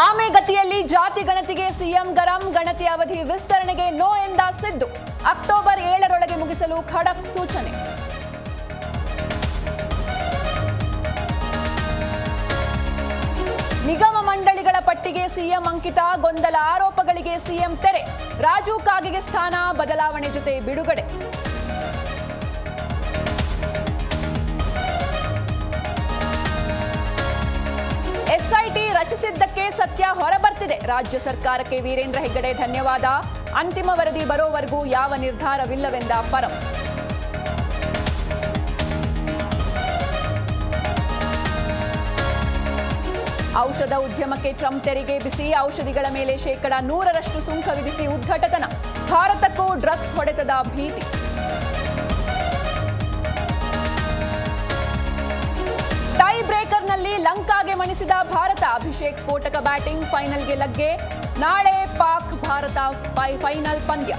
ಆಮೆಗತಿಯಲ್ಲಿ ಜಾತಿ ಗಣತಿಗೆ ಸಿಎಂ ಗರಂ, ಗಣತಿ ಅವಧಿ ವಿಸ್ತರಣೆಗೆ ನೋ ಎಂದ ಸಿದ್ದು. ಅಕ್ಟೋಬರ್ 7ರೊಳಗೆ ಮುಗಿಸಲು ಖಡಕ್ ಸೂಚನೆ. ನಿಗಮ ಮಂಡಳಿಗಳ ಪಟ್ಟಿಗೆ ಸಿಎಂ ಅಂಕಿತ, ಗೊಂದಲ ಆರೋಪಗಳಿಗೆ ಸಿಎಂ ತೆರೆ. ರಾಜು ಕಾಗೆಗೆ ಸ್ಥಾನ, ಬದಲಾವಣೆ ಜೊತೆ ಬಿಡುಗಡೆ. ಎಸ್ಐಟಿ ರಚಿಸಿದ್ದಕ್ಕೆ ಸತ್ಯ ಹೊರಬರ್ತಿದೆ. ರಾಜ್ಯ ಸರ್ಕಾರಕ್ಕೆ ವೀರೇಂದ್ರ ಹೆಗ್ಗಡೆ ಧನ್ಯವಾದ. ಅಂತಿಮ ವರದಿ ಬರೋವರೆಗೂ ಯಾವ ನಿರ್ಧಾರವಿಲ್ಲವೆಂದ ಪರಂ. ಔಷಧ ಉದ್ಯಮಕ್ಕೆ ಟ್ರಂಪ್ ತೆರಿಗೆ ಬಿಸಿ. ಔಷಧಿಗಳ ಮೇಲೆ ಶೇಕಡ 100ರಷ್ಟು ಸುಂಕ ವಿಧಿಸಿ ಉದ್ಘಾಟನ. ಭಾರತಕ್ಕೂ ಡ್ರಗ್ಸ್ ಹೊಡೆತದ ಭೀತಿ. ಟೈ ಬ್ರೇಕರ್ನಲ್ಲಿ ಲಂಕಾಗೆ ಮಣಿಸಿದ ಭಾರತ. ಅಭಿಷೇಕ್ ಸ್ಫೋಟಕ ಬ್ಯಾಟಿಂಗ್, ಫೈನಲ್ಗೆ ಲಗ್ಗೆ. ನಾಳೆ ಪಾಕ್ ಭಾರತ ಫೈನಲ್ ಪಂದ್ಯ.